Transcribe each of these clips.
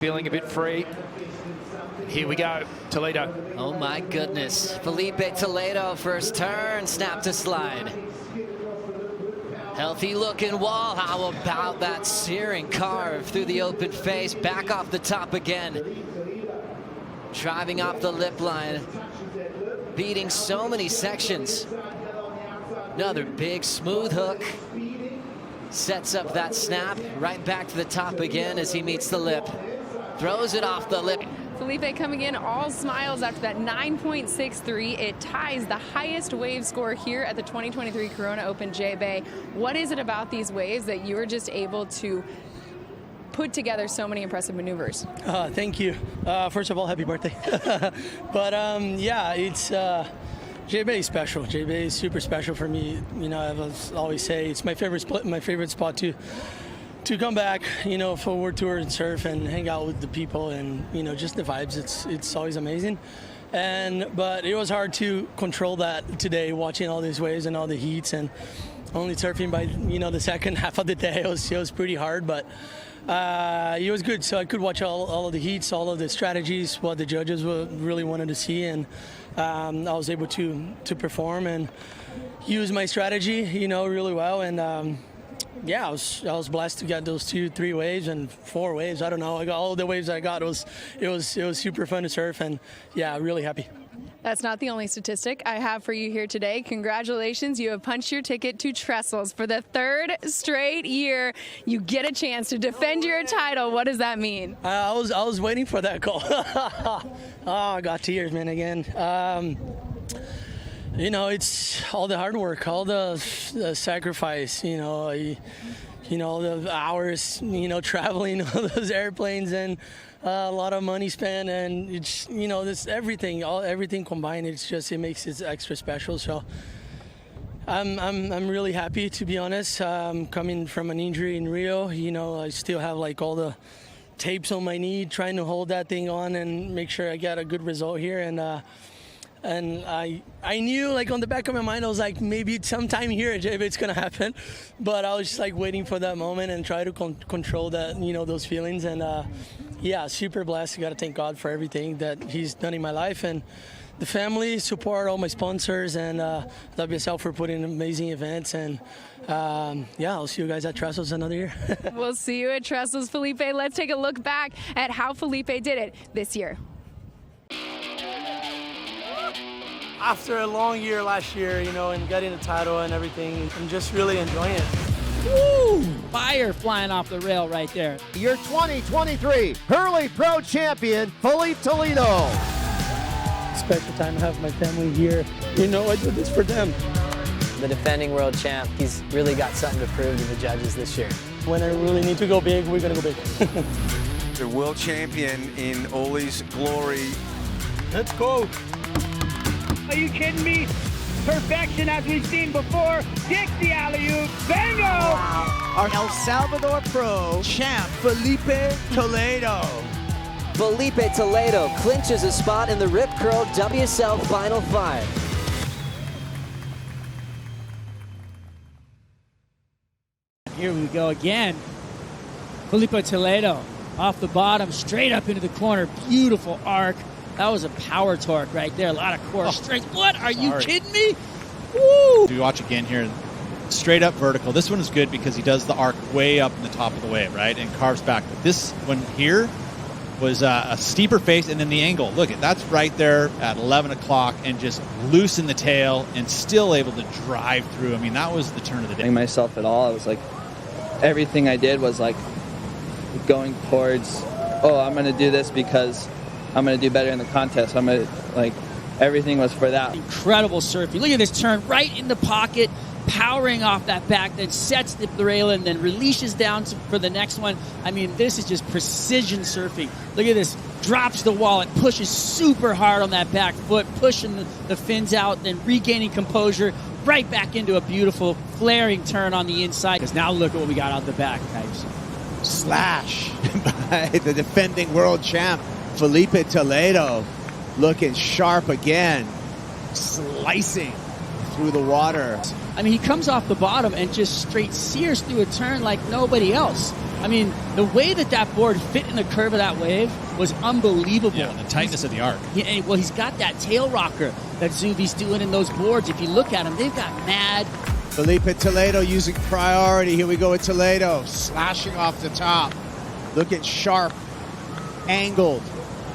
Feeling a bit free. Here we go, Toledo. Oh my goodness. Felipe Toledo, first turn, snap to slide. Healthy looking wall. How about that searing carve through the open face? Back off the top again. Driving off the lip line. Beating so many sections. Another big smooth hook. Sets up that snap. Right back to the top again as he meets the lip. Throws it off the lip. Felipe coming in all smiles after that 9.63. It ties the highest wave score here at the 2023 Corona Open J-Bay. What is it about these waves that you were just able to put together so many impressive maneuvers? Thank you. First of all, happy birthday. But yeah, it's J-Bay is special. J-Bay is super special for me. You know, I always say it's my favorite spot to come back, you know, for World Tour and surf and hang out with the people and, you know, just the vibes. It's always amazing. But it was hard to control that today, watching all these waves and all the heats and only surfing by, you know, the second half of the day. It was pretty hard, but it was good. So I could watch all of the heats, all of the strategies, what the judges really wanted to see, and I was able to perform and use my strategy, you know, really well. And yeah, I was blessed to get those 2-3 waves and 4 waves. I don't know. I got all the waves I got. It was super fun to surf, and yeah, really happy. That's not the only statistic I have for you here today. Congratulations, you have punched your ticket to Trestles for the 3rd straight year. You get a chance to defend your title. What does that mean? I was waiting for that call. Oh, I got tears, man, again. You know, it's all the hard work, all the sacrifice, you know, the hours, you know, traveling all those airplanes and a lot of money spent, and it's, you know, this everything combined. It makes it extra special. So I'm really happy, to be honest. Coming from an injury in Rio, you know, I still have like all the tapes on my knee, trying to hold that thing on and make sure I get a good result here. And I knew, like, on the back of my mind, I was like, maybe sometime here at J-Bay it's gonna happen, but I was just like waiting for that moment and try to control that, you know, those feelings. And yeah, super blessed. I gotta thank God for everything that He's done in my life, and the family support, all my sponsors, and WSL for putting amazing events. And yeah, I'll see you guys at Trestles another year. We'll see you at Trestles, Felipe. Let's take a look back at how Felipe did it this year. After a long year last year, you know, and getting the title and everything, I'm just really enjoying it. Woo! Fire flying off the rail right there. Your 2023 Hurley Pro Champion, Felipe Toledo. Special time to have my family here. You know, I do this for them. The defending world champ, he's really got something to prove to the judges this year. When I really need to go big, we're gonna go big. The world champion in all his glory. Let's go. Are you kidding me? Perfection as we've seen before. Dixie alley-oop. Bingo! Our El Salvador Pro champ, Felipe Toledo. Felipe Toledo clinches a spot in the Rip Curl WSL Final 5. Here we go again. Felipe Toledo off the bottom, straight up into the corner. Beautiful arc. That was a power torque right there. A lot of core strength. What? Are you kidding me? Woo! We watch again here. Straight up vertical. This one is good because he does the arc way up in the top of the wave, right? And carves back. But this one here was a steeper face, and then the angle. Look, that's right there at 11 o'clock, and just loosen the tail and still able to drive through. I mean, that was the turn of the day. Myself at all. I was like, everything I did was like going towards, oh, I'm going to do this because I'm going to do better in the contest. I'm going to, like, everything was for that. Incredible surfing. Look at this turn right in the pocket, powering off that back, then sets the rail and then releases down for the next one. I mean, this is just precision surfing. Look at this. Drops the wall. It pushes super hard on that back foot, pushing the fins out, then regaining composure, right back into a beautiful flaring turn on the inside. Because now look at what we got out the back, guys. Slash by the defending world champ, Felipe Toledo, looking sharp again, slicing through the water. I mean, he comes off the bottom and just straight sears through a turn like nobody else. I mean, the way that board fit in the curve of that wave was unbelievable. Yeah, the tightness of the arc. Well, he's got that tail rocker that Zuvi's doing in those boards. If you look at him, they've got mad. Felipe Toledo using priority. Here we go with Toledo, slashing off the top. Looking sharp, angled,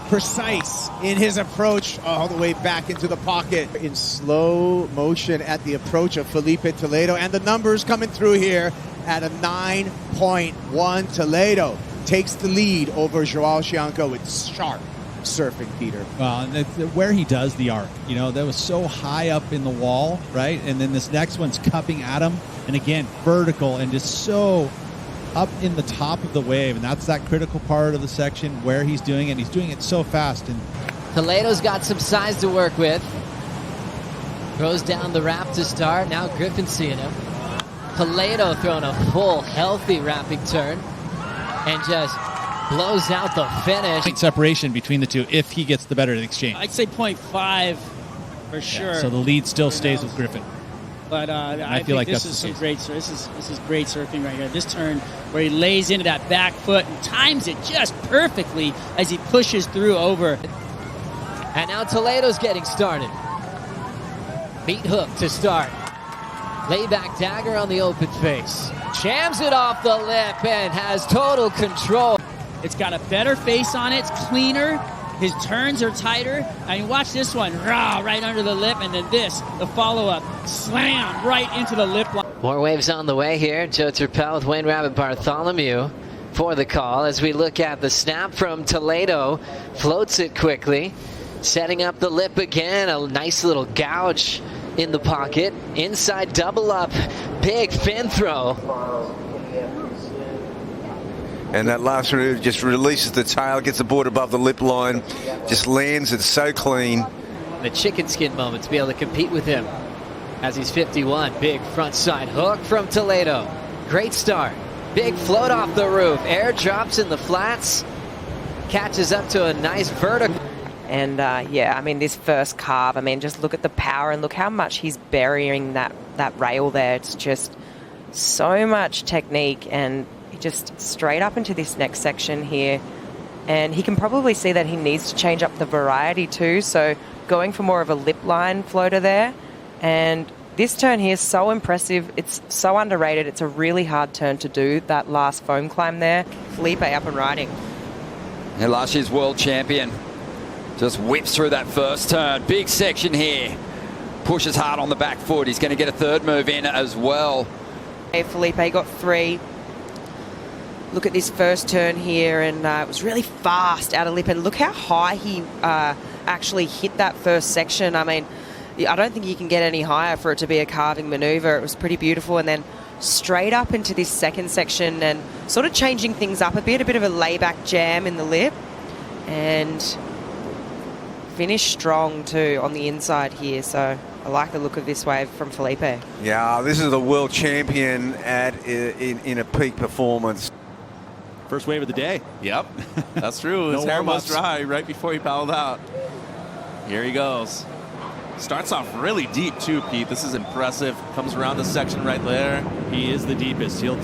precise in his approach all the way back into the pocket. In slow motion at the approach of Felipe Toledo. And the numbers coming through here at a 9.1. Toledo takes the lead over Joao Chianco with sharp surfing, Peter. Well, and where he does the arc, you know, that was so high up in the wall, right? And then this next one's cupping at him. And again, vertical and just so up in the top of the wave. And that's that critical part of the section where he's doing it. He's doing it so fast. And Toledo's got some size to work with. Throws down the wrap to start. Now Griffin seeing him. Toledo throwing a full, healthy wrapping turn. And just blows out the finish. Point separation between the two if he gets the better of the exchange. I'd say 0.5 for sure. Yeah, so the lead still stays with Griffin. But I feel like this is some great. This is great surfing right here. This turn where he lays into that back foot and times it just perfectly as he pushes through over. And now Toledo's getting started. Meat hook to start. Layback dagger on the open face. Jams it off the lip and has total control. It's got a better face on it. It's cleaner. His turns are tighter. I mean, watch this one. Rah, right under the lip. And then this, the follow-up. Slam right into the lip line. More waves on the way here. Joe Turpel with Wayne Rabbit Bartholomew for the call. As we look at the snap from Toledo. Floats it quickly. Setting up the lip again. A nice little gouge in the pocket. Inside double up. Big fin throw. And that last move just releases the tail, gets the board above the lip line, just lands it so clean. The chicken skin moment to be able to compete with him as he's 51. Big front side hook from Toledo. Great start. Big float off the roof. Air drops in the flats. Catches up to a nice vertical. And yeah, I mean, this first carve, I mean, just look at the power and look how much he's burying that rail there. It's just so much technique, and he just straight up into this next section here. And he can probably see that he needs to change up the variety too. So going for more of a lip line floater there. And this turn here is so impressive. It's so underrated. It's a really hard turn to do, that last foam climb there. Felipe up and riding. And last year's world champion just whips through that first turn. Big section here. Pushes hard on the back foot. He's going to get a third move in as well. Hey, Felipe got 3. Look at this first turn here, and it was really fast out of lip. And look how high he actually hit that first section. I mean, I don't think you can get any higher for it to be a carving maneuver. It was pretty beautiful. And then straight up into this second section and sort of changing things up a bit of a layback jam in the lip. And finished strong too on the inside here. So I like the look of this wave from Felipe. Yeah, this is the world champion in a peak performance. First wave of the day. Yep, that's true. His hair was dry right before he paddled out. Here he goes. Starts off really deep too, Pete. This is impressive. Comes around the section right there. He is the deepest. He'll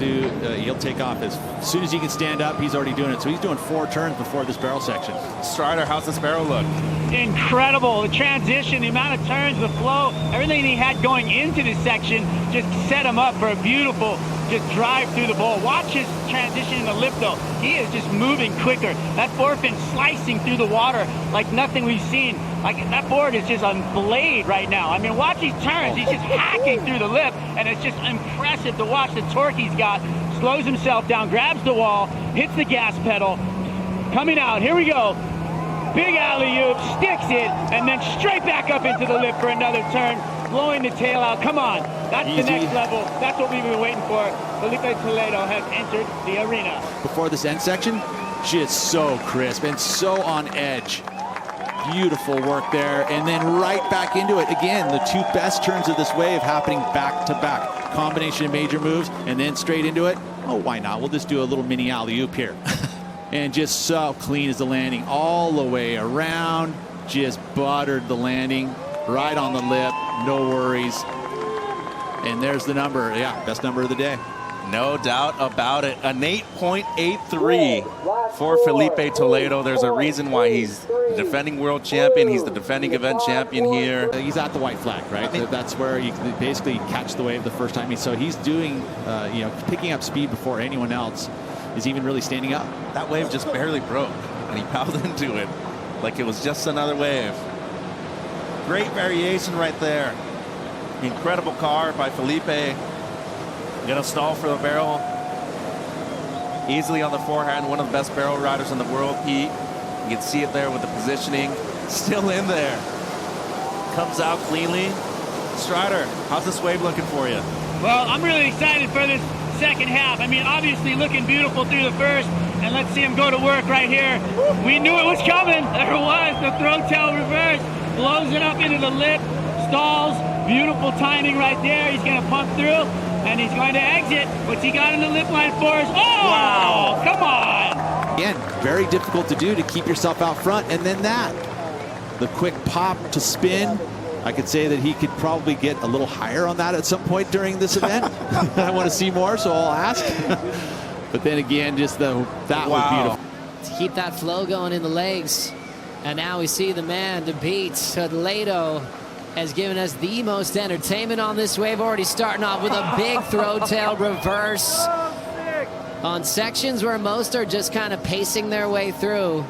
take off as soon as he can stand up. He's already doing it. So he's doing 4 turns before this barrel section. Strider, how's this barrel look? Incredible. The transition, the amount of turns, the flow, everything he had going into this section just set him up for a beautiful just drive through the bowl. Watch his transition in the lip though. He is just moving quicker. That forefin slicing through the water like nothing we've seen. Like that board is just on blade right now. I mean, watch these turns. He's just hacking through the lip, and it's just impressive to watch the torque he's got. Slows himself down, grabs the wall, hits the gas pedal. Coming out, here we go. Big alley-oop, sticks it, and then straight back up into the lip for another turn, blowing the tail out. Come on, that's easy. The next level. That's what we've been waiting for. Felipe Toledo has entered the arena. Before this end section, she is so crisp and so on edge. Beautiful work there, and then right back into it. Again, the 2 best turns of this wave happening back to back. Combination of major moves, and then straight into it. Oh, why not? We'll just do a little mini alley-oop here. And just so clean as the landing all the way around. Just buttered the landing right on the lip. No worries. And there's the number. Yeah, best number of the day. No doubt about it. An 8.83 for Felipe Toledo. There's a reason why he's the defending world champion. He's the defending event champion here. He's at the white flag, right? That's where you basically catch the wave the first time. So he's doing, picking up speed before anyone else is even really standing up. That wave just barely broke, and he powered into it like it was just another wave. Great variation right there. Incredible car by Felipe. Gonna stall for the barrel. Easily on the forehand, one of the best barrel riders in the world, Pete. You can see it there with the positioning. Still in there. Comes out cleanly. Strider, how's this wave looking for you? Well, I'm really excited for this second half. I mean, obviously looking beautiful through the first, and let's see him go to work right here. We knew it was coming. There was the throw tail reverse. Blows it up into the lip, stalls. Beautiful timing right there. He's going to pump through. And he's going to exit. What's he got in the lip line for us? Oh, wow. Come on. Again, very difficult to do to keep yourself out front. And then the quick pop to spin. I could say that he could probably get a little higher on that at some point during this event. I want to see more, so I'll ask. But then again, just that was beautiful. To keep that flow going in the legs. And now we see the man to beat. Toledo has given us the most entertainment on this wave, already starting off with a big throw tail reverse on sections where most are just kind of pacing their way through.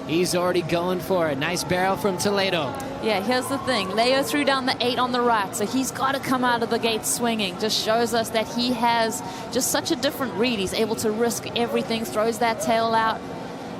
He's already going for it. Nice barrel from Toledo. Yeah, here's the thing. Leo threw down the 8 on the right, so he's got to come out of the gate swinging. Just shows us that he has just such a different read. He's able to risk everything, throws that tail out,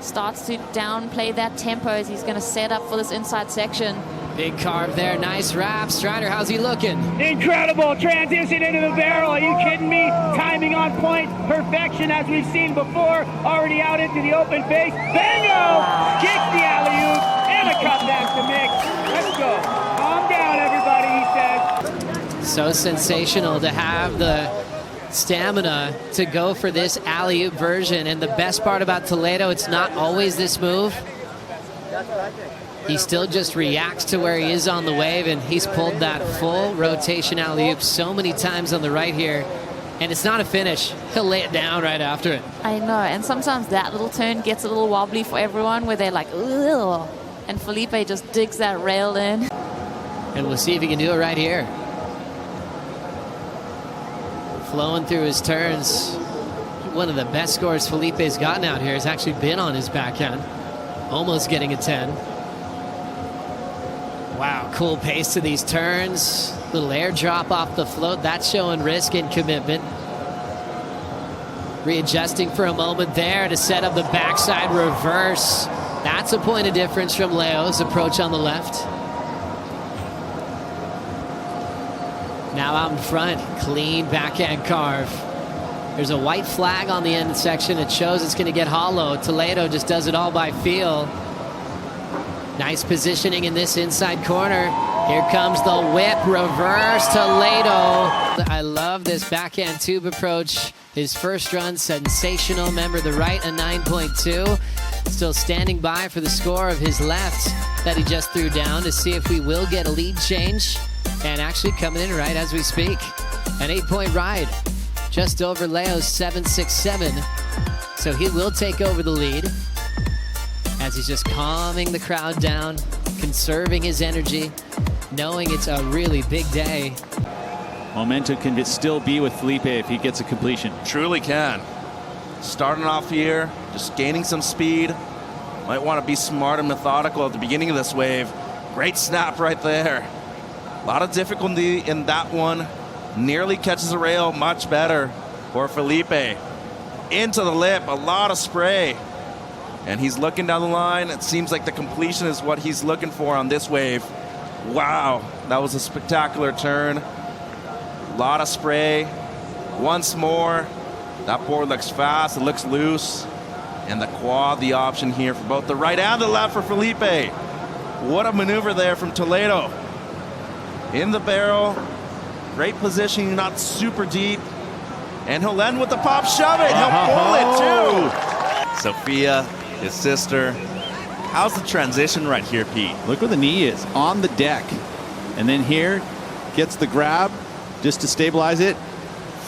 starts to downplay that tempo as he's going to set up for this inside section. Big carve there, nice wrap. Strider, how's he looking? Incredible transition into the barrel. Are you kidding me? Timing on point, perfection as we've seen before. Already out into the open face. Bingo! Kicks the alley-oop and a cutback to mix. Let's go. Calm down, everybody, he says. So sensational to have the stamina to go for this alley-oop version. And the best part about Toledo, it's not always this move. He still just reacts to where he is on the wave, and he's pulled that full rotation alley-oop so many times on the right here. And it's not a finish. He'll lay it down right after it. I know, and sometimes that little turn gets a little wobbly for everyone where they're like, ugh. And Felipe just digs that rail in. And we'll see if he can do it right here. Flowing through his turns. One of the best scores Felipe's gotten out here has actually been on his backhand. Almost getting a 10. Wow, cool pace to these turns. Little air drop off the float. That's showing risk and commitment. Readjusting for a moment there to set up the backside reverse. That's a point of difference from Leo's approach on the left. Now out in front, clean backhand carve. There's a white flag on the end section. It shows it's going to get hollow. Toledo just does it all by feel. Nice positioning in this inside corner. Here comes the whip, reverse, Toledo. I love this backhand tube approach. His first run, sensational. Remember the right, a 9.2. Still standing by for the score of his left that he just threw down to see if we will get a lead change. And actually coming in right as we speak. An 8-point ride, just over Leo's 7.67. So he will take over the lead as he's just calming the crowd down, conserving his energy, knowing it's a really big day. Momentum can still be with Felipe if he gets a completion. Truly can. Starting off here, just gaining some speed. Might want to be smart and methodical at the beginning of this wave. Great snap right there. A lot of difficulty in that one. Nearly catches the rail, much better for Felipe. Into the lip, a lot of spray. And he's looking down the line. It seems like the completion is what he's looking for on this wave. Wow, that was a spectacular turn. A lot of spray. Once more. That board looks fast, it looks loose. And the quad, the option here for both the right and the left for Felipe. What a maneuver there from Toledo. In the barrel. Great positioning, not super deep. And he'll end with the pop shove it. He'll pull it too. Sophia, his sister. How's the transition right here, Pete? Look where the knee is, on the deck. And then here, gets the grab just to stabilize it.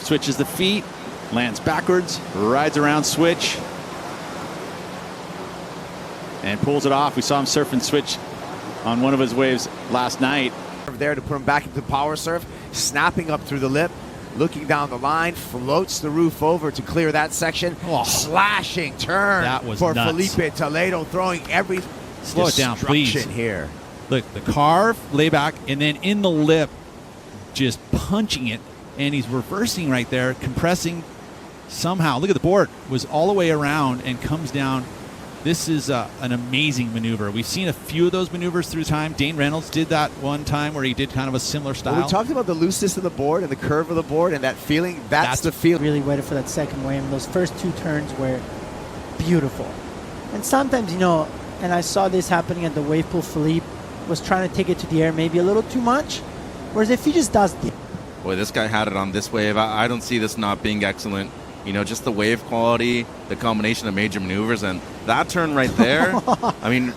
switches the feet, lands backwards, rides around switch, and pulls it off. We saw him surf and switch on one of his waves last night. There to put him back into power surf, snapping up through the lip, looking down the line, floats the roof over to clear that section. Slashing turn That was for nuts. Felipe Toledo, throwing every Slow it down, please. here. Look, the carve, layback, and then in the lip, just punching it, and he's reversing right there, compressing somehow. Look at the board, was all the way around and comes down. This is an amazing maneuver. We've seen a few of those maneuvers through time. Dane Reynolds did that one time where he did kind of a similar style. Well, we talked about the looseness of the board and the curve of the board and that feeling. That's the feeling. Really waited for that second wave, and those first two turns were beautiful. And sometimes, you know, and I saw this happening at the wave pool, Filipe was trying to take it to the air maybe a little too much, whereas if he just does the... Boy, this guy had it on this wave. I don't see this not being excellent. You know, just the wave quality, the combination of major maneuvers, and that turn right there. I mean,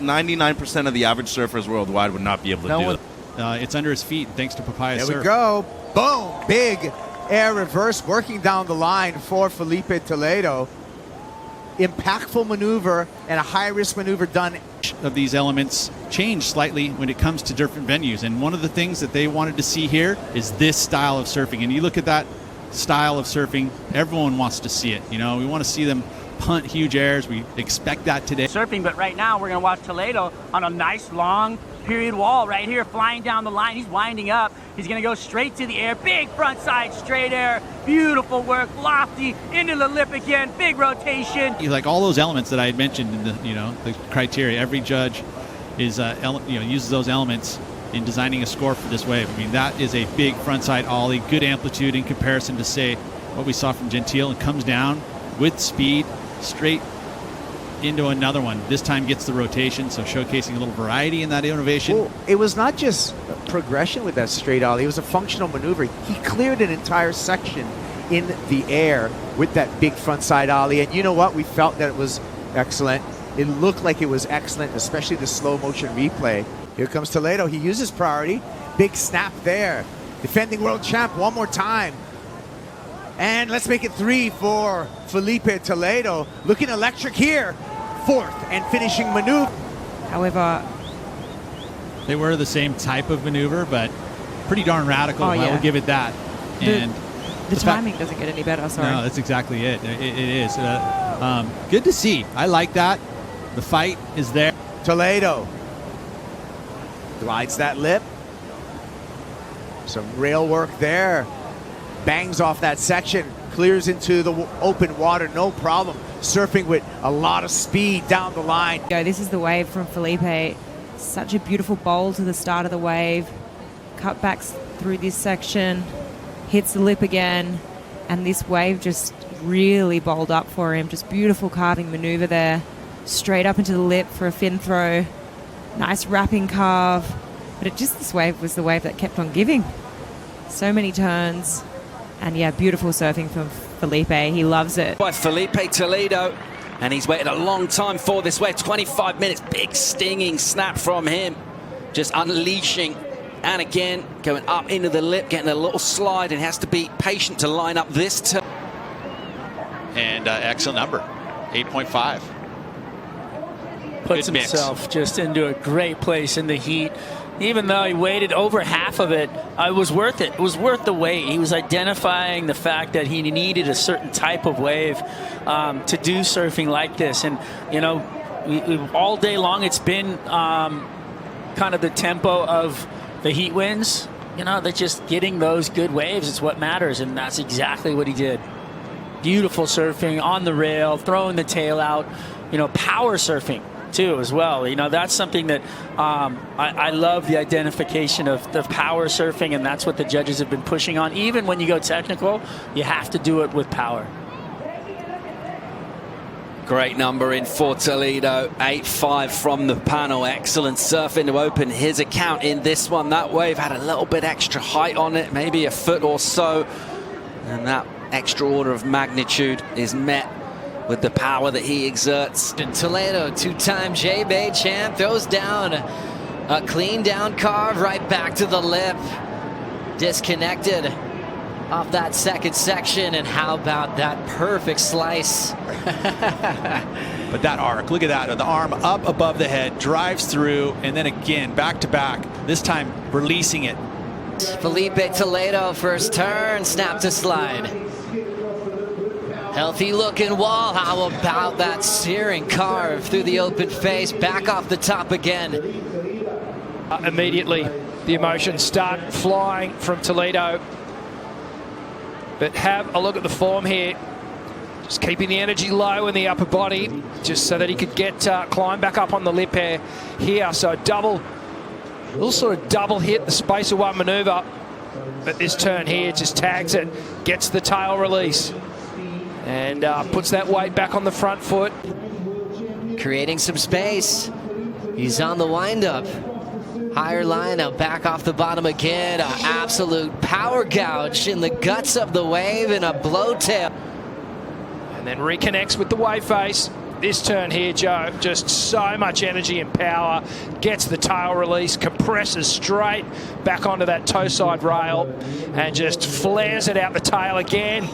99% of the average surfers worldwide would not be able to do it. It's under his feet, thanks to Papaya's surf. There we go. Boom. Big air reverse working down the line for Felipe Toledo. Impactful maneuver and a high-risk maneuver done. Of these elements change slightly when it comes to different venues, and one of the things that they wanted to see here is this style of surfing. And you look at that style of surfing, everyone wants to see it. You know, we want to see them punt huge airs. We expect that today. Surfing, but right now we're going to watch Toledo on a nice long period wall right here, flying down the line. He's winding up. He's going to go straight to the air. Big front side straight air. Beautiful work. Lofty into the lip again. Big rotation. Like all those elements that I had mentioned in the criteria, every judge is uses those elements in designing a score for this wave. I mean, that is a big frontside ollie, good amplitude in comparison to, say, what we saw from Gentile, and comes down with speed straight into another one. This time gets the rotation, so showcasing a little variety in that innovation. Well, it was not just progression with that straight ollie, it was a functional maneuver. He cleared an entire section in the air with that big frontside ollie, and you know what? We felt that it was excellent. It looked like it was excellent, especially the slow motion replay. Here comes Toledo. He uses priority. Big snap there. Defending world champ one more time. And let's make it 3 for Felipe Toledo. Looking electric here. Fourth and finishing maneuver. However, they were the same type of maneuver, but pretty darn radical. I will give it that. And the timing doesn't get any better, sorry. No, that's exactly it. It is. Good to see. I like that. The fight is there. Toledo glides that lip. Some rail work there. Bangs off that section. Clears into the open water, no problem. Surfing with a lot of speed down the line. This is the wave from Felipe. Such a beautiful bowl to the start of the wave. Cutbacks through this section. Hits the lip again. And this wave just really bowled up for him. Just beautiful carving maneuver there. Straight up into the lip for a fin throw. Nice wrapping carve. But this wave was the wave that kept on giving. So many turns. And yeah, beautiful surfing from Felipe. He loves it. By Felipe Toledo. And he's waited a long time for this wave. 25 minutes. Big stinging snap from him. Just unleashing. And again, going up into the lip, getting a little slide, and has to be patient to line up this turn. And excellent number, 8.5. Puts himself just into a great place in the heat. Even though he waited over half of it, it was worth it. It was worth the wait. He was identifying the fact that he needed a certain type of wave to do surfing like this. And, you know, all day long it's been kind of the tempo of the heat winds. You know, they're just getting those good waves. It's what matters, and that's exactly what he did. Beautiful surfing on the rail, throwing the tail out, you know, power surfing too as well. You know, that's something that I love, the identification of the power surfing, and that's what the judges have been pushing on. Even when you go technical, you have to do it with power. Great number in for Toledo, 8.5 from the panel. Excellent surfing to open his account in this one. That wave had a little bit extra height on it, maybe a foot or so, and that extra order of magnitude is met with the power that he exerts. And Toledo, two-time J-Bay champ, throws down a clean down carve right back to the lip. Disconnected. off that second section, and how about that perfect slice? But that arc, look at that. The arm up above the head, drives through, and then again, back to back, this time releasing it. Felipe Toledo, first turn, snap to slide. Healthy looking wall. How about that searing carve through the open face, back off the top again. Immediately, the emotions start flying from Toledo. But have a look at the form here. Just keeping the energy low in the upper body, just so that he could get climb back up on the lip here. So little sort of double hit, the space of one maneuver. But this turn here just tags it, gets the tail release, and puts that weight back on the front foot. Creating some space. He's on the windup. Higher line, now back off the bottom again. An absolute power gouge in the guts of the wave and a blowtail. And then reconnects with the wave face. This turn here, Joe, just so much energy and power. Gets the tail release, compresses straight back onto that toe side rail, and just flares it out the tail again.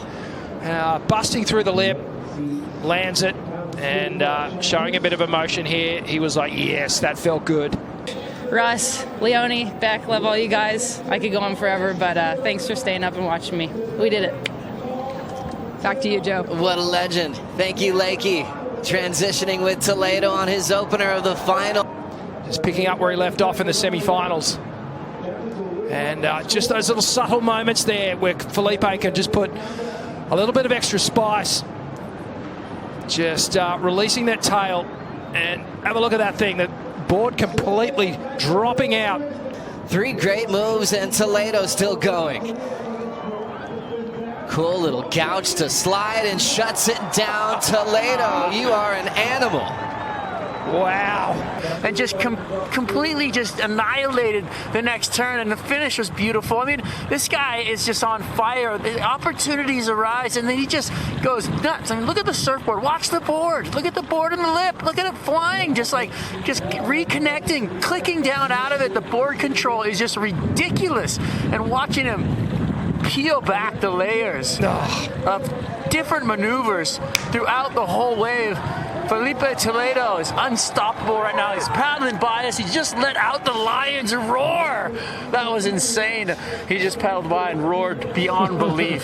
Busting through the lip, lands it, and showing a bit of emotion here. He was like, yes, that felt good. Russ, Leone, Beck, love all you guys. I could go on forever, but thanks for staying up and watching me. We did it. Back to you, Joe. What a legend. Thank you, Lakey. Transitioning with Toledo on his opener of the final. Just picking up where he left off in the semifinals. And just those little subtle moments there where Felipe can just put a little bit of extra spice. Just releasing that tail. And have a look at that thing. The board completely dropping out. 3 great moves, and Toledo still going. Cool little gouge to slide, and shuts it down. Toledo, you are an animal. Wow. And just completely just annihilated the next turn, and the finish was beautiful. I mean, this guy is just on fire. The opportunities arise, and then he just goes nuts. I mean, look at the surfboard. Watch the board. Look at the board and the lip. Look at it flying, just reconnecting, clicking down out of it. The board control is just ridiculous. And watching him peel back the layers of different maneuvers throughout the whole wave. Felipe Toledo is unstoppable right now. He's paddling by us. He just let out the lions roar. That was insane. He just paddled by and roared beyond belief.